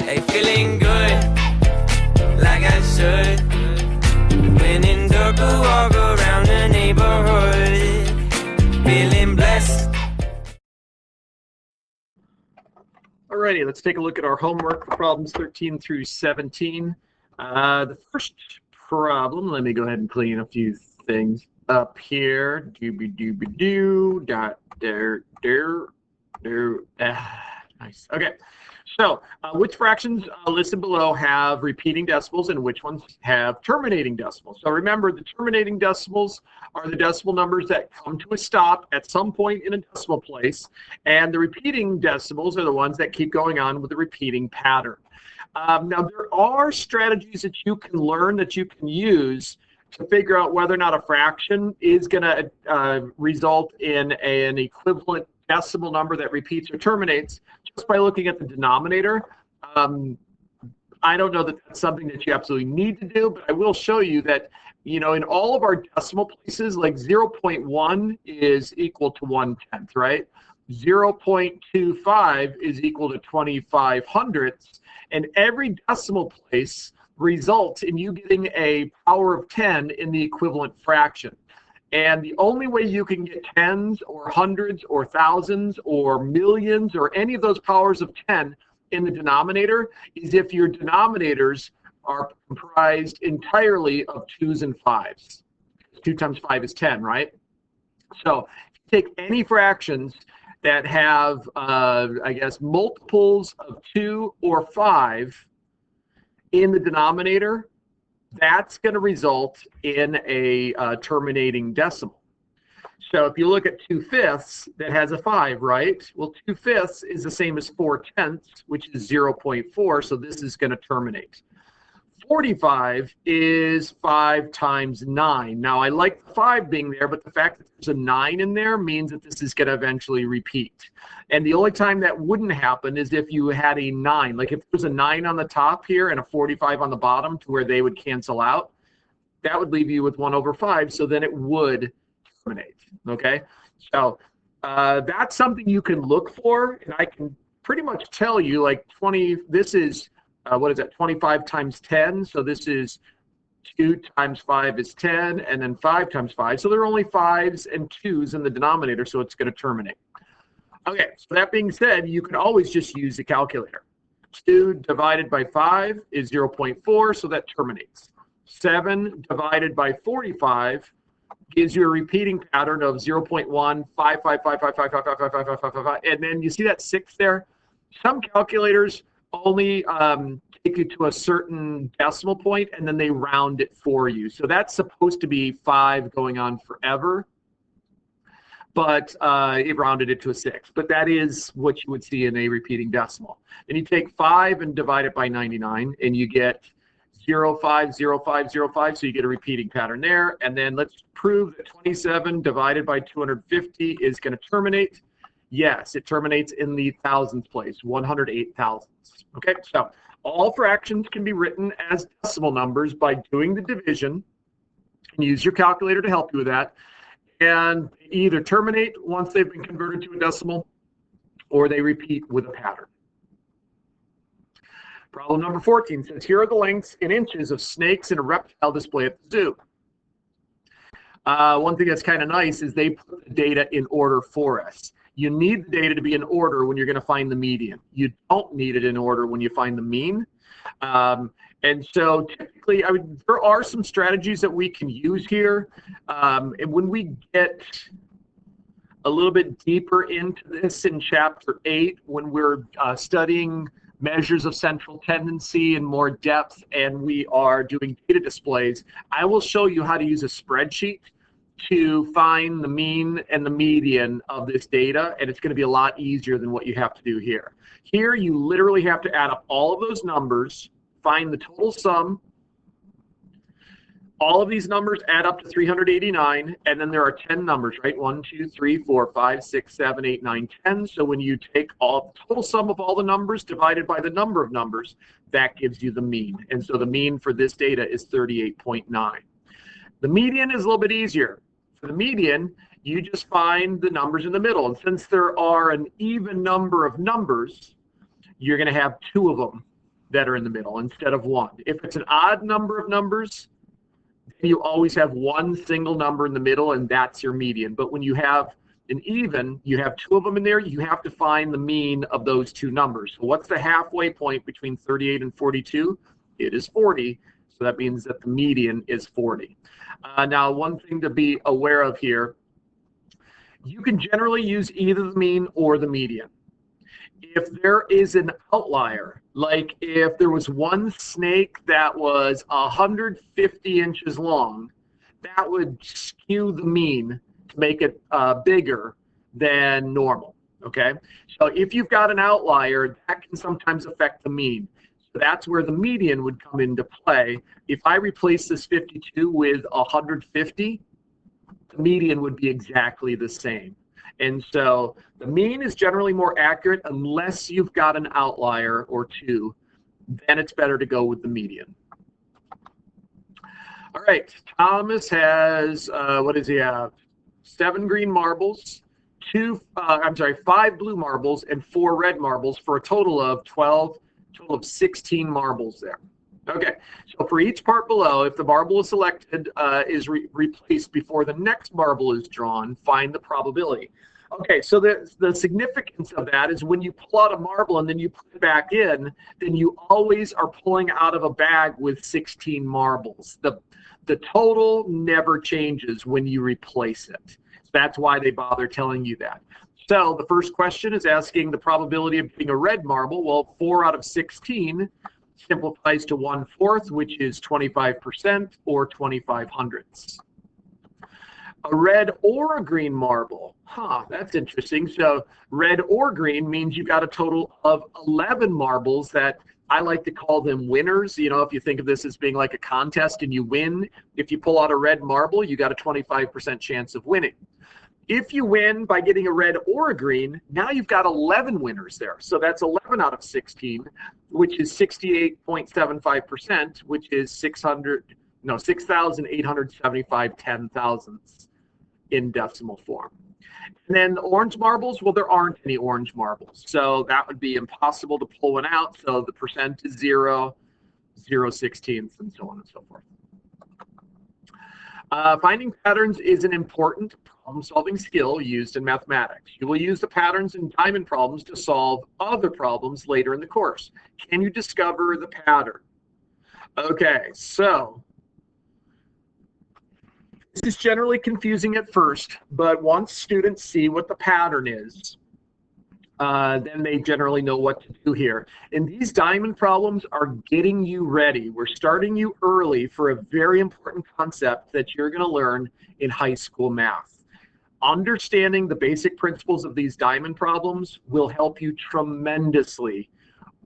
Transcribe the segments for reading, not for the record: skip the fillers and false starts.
Hey, feeling good, like I should. When in dark, walk around the neighborhood, feeling blessed. Alrighty, let's take a look at our homework for problems 13 through 17. The first problem, let me go ahead and clean a few things up here. Dooby dot there. Nice. Okay. So, which fractions listed below have repeating decimals and which ones have terminating decimals? So remember, the terminating decimals are the decimal numbers that come to a stop at some point in a decimal place, and the repeating decimals are the ones that keep going on with the repeating pattern. Now, there are strategies that you can learn that you can use to figure out whether or not a fraction is going to result in an equivalent decimal number that repeats or terminates just by looking at the denominator. I don't know that that's something that you absolutely need to do, but I will show you that, in all of our decimal places, like 0.1 is equal to 1/10, right? 0.25 is equal to 25 hundredths, and every decimal place results in you getting a power of 10 in the equivalent fraction. And the only way you can get tens or hundreds or thousands or millions or any of those powers of 10 in the denominator is if your denominators are comprised entirely of 2s and 5s. 2 times 5 is 10, right? So if you take any fractions that have, multiples of 2 or 5 in the denominator, that's going to result in a terminating decimal. So if you look at 2/5 that has a 5, right? Well, 2/5 is the same as 4/10, which is 0.4, so this is going to terminate. 45 is 5 times 9. Now, I like the 5 being there, but the fact that there's a 9 in there means that this is going to eventually repeat. And the only time that wouldn't happen is if you had a 9. Like if there's a 9 on the top here and a 45 on the bottom to where they would cancel out, that would leave you with 1/5, so then it would terminate, okay? So that's something you can look for, and I can pretty much tell you, like this is, 25 times 10, so this is 2 times 5 is 10, and then 5 times 5. So there are only 5s and 2s in the denominator, so it's going to terminate. Okay, so that being said, you can always just use the calculator. 2 divided by 5 is 0.4, so that terminates. 7 divided by 45 gives you a repeating pattern of 0.1, 5, 5, 5, 5, 5, 5, 5, 5, 5, 5, 5, 5, 5, and then you see that 6 there? Some calculators only take you to a certain decimal point, and then they round it for you. So that's supposed to be 5 going on forever, but it rounded it to a 6. But that is what you would see in a repeating decimal. Then you take 5 and divide it by 99, and you get 0, 5, 0, 5, 0, 5, so you get a repeating pattern there. And then let's prove that 27 divided by 250 is going to terminate. Yes, it terminates in the thousandth place, 108 thousandths. Okay, so all fractions can be written as decimal numbers by doing the division. And use your calculator to help you with that. And either terminate once they've been converted to a decimal, or they repeat with a pattern. Problem number 14 says, here are the lengths in inches of snakes in a reptile display at the zoo. One thing that's kind of nice is they put the data in order for us. You need the data to be in order when you're going to find the median. You don't need it in order when you find the mean. And so typically, there are some strategies that we can use here. And when we get a little bit deeper into this in Chapter 8, when we're studying measures of central tendency in more depth and we are doing data displays, I will show you how to use a spreadsheet to find the mean and the median of this data, and it's going to be a lot easier than what you have to do here. Here, you literally have to add up all of those numbers, find the total sum. All of these numbers add up to 389, and then there are 10 numbers, right? 1, 2, 3, 4, 5, 6, 7, 8, 9, 10. So when you take all the total sum of all the numbers divided by the number of numbers, that gives you the mean. And so the mean for this data is 38.9. The median is a little bit easier. For the median, you just find the numbers in the middle. And since there are an even number of numbers, you're going to have 2 of them that are in the middle instead of one. If it's an odd number of numbers, you always have one single number in the middle, and that's your median. But when you have an even, you have two of them in there, you have to find the mean of those two numbers. So what's the halfway point between 38 and 42? It is 40. So that means that the median is 40. Now, one thing to be aware of here, you can generally use either the mean or the median. If there is an outlier, like if there was one snake that was 150 inches long, that would skew the mean to make it bigger than normal, okay? So if you've got an outlier, that can sometimes affect the mean. So that's where the median would come into play. If I replace this 52 with 150, the median would be exactly the same. And so the mean is generally more accurate unless you've got an outlier or two. Then it's better to go with the median. All right, Thomas has, what does he have? 7 green marbles, 5 blue marbles, and 4 red marbles for a total of 16 marbles there. Okay, so for each part below, if the marble is selected is replaced before the next marble is drawn, find the probability. Okay, so the significance of that is when you pull out a marble and then you put it back in, then you always are pulling out of a bag with 16 marbles. The total never changes when you replace it. So that's why they bother telling you that. So the first question is asking the probability of getting a red marble. Well, 4 out of 16 simplifies to 1/4, which is 25% or 25 hundredths. A red or a green marble. That's interesting. So red or green means you've got a total of 11 marbles that I like to call them winners. You know, if you think of this as being like a contest and you win, if you pull out a red marble, you got a 25% chance of winning. If you win by getting a red or a green, now you've got 11 winners there. So that's 11 out of 16, which is 68.75%, which is 6,875 10,000ths in decimal form. And then the orange marbles, well, there aren't any orange marbles. So that would be impossible to pull one out. So the percent is 0, 0/16, and so on and so forth. Finding patterns is an important problem-solving skill used in mathematics. You will use the patterns in diamond problems to solve other problems later in the course. Can you discover the pattern? Okay, so this is generally confusing at first, but once students see what the pattern is, then they generally know what to do here. And these diamond problems are getting you ready. We're starting you early for a very important concept that you're going to learn in high school math. Understanding the basic principles of these diamond problems will help you tremendously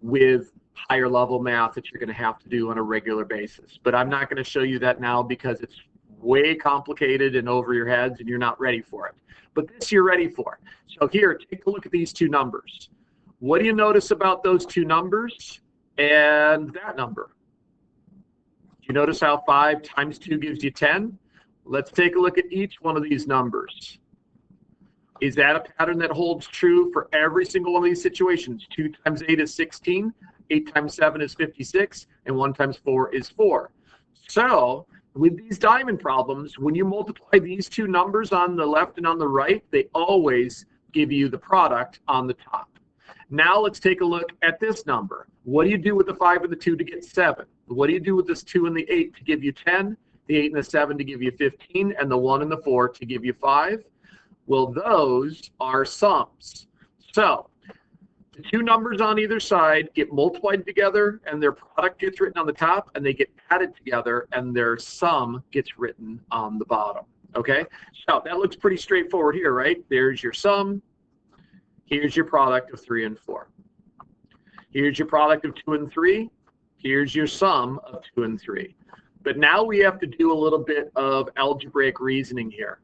with higher level math that you're going to have to do on a regular basis. But I'm not going to show you that now because it's way complicated and over your heads and you're not ready for it. But this you're ready for. So here, take a look at these two numbers. What do you notice about those two numbers and that number? You notice how 5 times 2 gives you 10? Let's take a look at each one of these numbers. Is that a pattern that holds true for every single one of these situations? 2 times 8 is 16, 8 times 7 is 56, and 1 times 4 is 4. So with these diamond problems, when you multiply these two numbers on the left and on the right, they always give you the product on the top. Now let's take a look at this number. What do you do with the 5 and the 2 to get 7? What do you do with this 2 and the 8 to give you 10? The 8 and the 7 to give you 15, and the 1 and the 4 to give you 5? Well, those are sums. So the two numbers on either side get multiplied together and their product gets written on the top, and they get added together and their sum gets written on the bottom. Okay, so that looks pretty straightforward here, right? There's your sum. Here's your product of 3 and 4. Here's your product of 2 and 3. Here's your sum of 2 and 3. But now we have to do a little bit of algebraic reasoning here.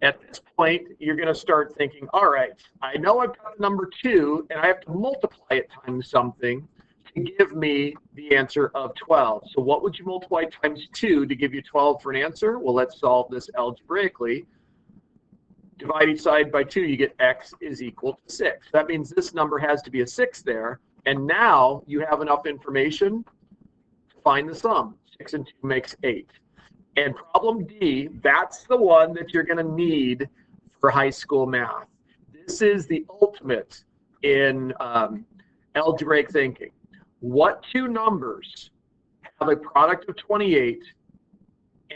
At this point, you're going to start thinking, all right, I know I've got number 2, and I have to multiply it times something to give me the answer of 12. So what would you multiply times 2 to give you 12 for an answer? Well, let's solve this algebraically. Divide each side by 2, you get x is equal to 6. That means this number has to be a 6 there, And now you have enough information to find the sum. 6 and 2 makes 8. And problem D, that's the one that you're going to need for high school math. This is the ultimate in algebraic thinking. What two numbers have a product of 28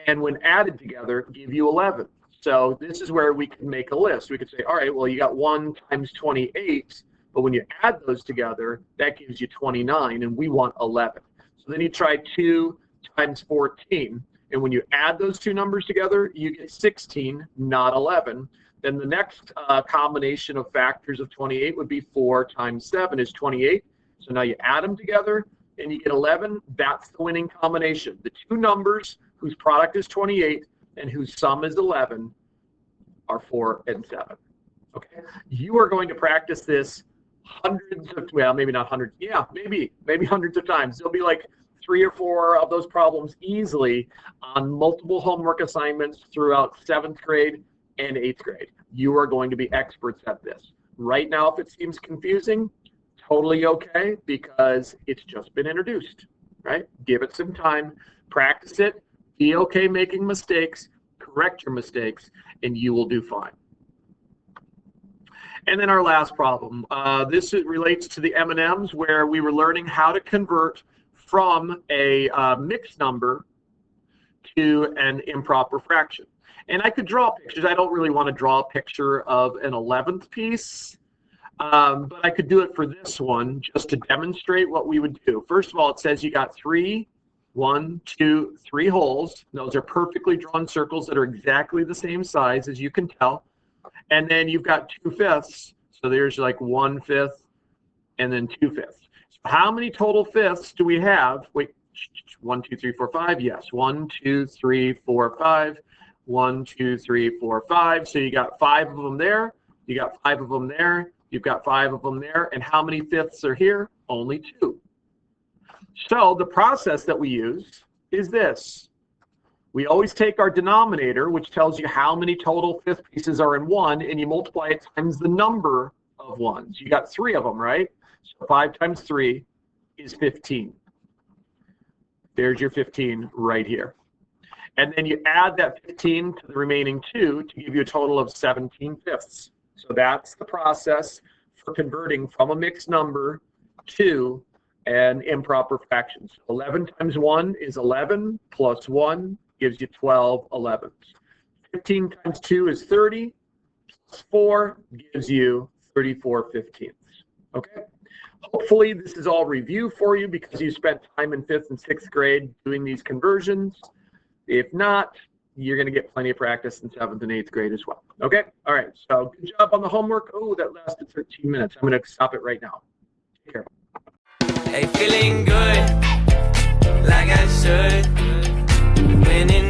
and when added together give you 11? So this is where we can make a list. We could say, all right, well, you got 1 times 28, but when you add those together, that gives you 29, and we want 11. So then you try 2 times 14, and when you add those two numbers together, you get 16, not 11. Then the next combination of factors of 28 would be 4 times 7 is 28. So now you add them together, and you get 11. That's the winning combination. The two numbers whose product is 28 and whose sum is 11 are 4 and 7. Okay, you are going to practice this hundreds of, well, maybe not hundreds, yeah, maybe hundreds of times. There'll be like 3 or 4 of those problems easily on multiple homework assignments throughout 7th grade and 8th grade. You are going to be experts at this. Right now, if it seems confusing, totally okay, because it's just been introduced, right? Give it some time, practice it, be okay making mistakes, correct your mistakes, and you will do fine. And then our last problem. This relates to the M&Ms, where we were learning how to convert from a mixed number to an improper fraction. And I could draw pictures. I don't really want to draw a picture of an 11th piece, but I could do it for this one just to demonstrate what we would do. First of all, it says you got 3 holes. Those are perfectly drawn circles that are exactly the same size, as you can tell. And then you've got 2/5. So there's like 1/5 and then 2/5. So how many total fifths do we have? Wait, 1, 2, 3, 4, 5. Yes, 1, 2, 3, 4, 5. 1, 2, 3, 4, 5. So you got 5 of them there. You got 5 of them there. You've got 5 of them there. And how many fifths are here? Only 2. So the process that we use is this. We always take our denominator, which tells you how many total fifth pieces are in 1, and you multiply it times the number of ones. You got 3 of them, right? So 5 times 3 is 15. There's your 15 right here. And then you add that 15 to the remaining 2 to give you a total of 17 fifths. So that's the process for converting from a mixed number to an improper fraction. So 11 times 1 is 11, plus 1 gives you 12 11ths. 15 times 2 is 30, plus 4 gives you 34 15ths. Okay? Hopefully this is all review for you because you spent time in 5th and 6th grade doing these conversions. If not, you're going to get plenty of practice in 7th and 8th grade as well. Okay? All right. So good job on the homework. Oh, that lasted 13 minutes. I'm going to stop it right now. Take care. Hey, feeling good, like I should. Winning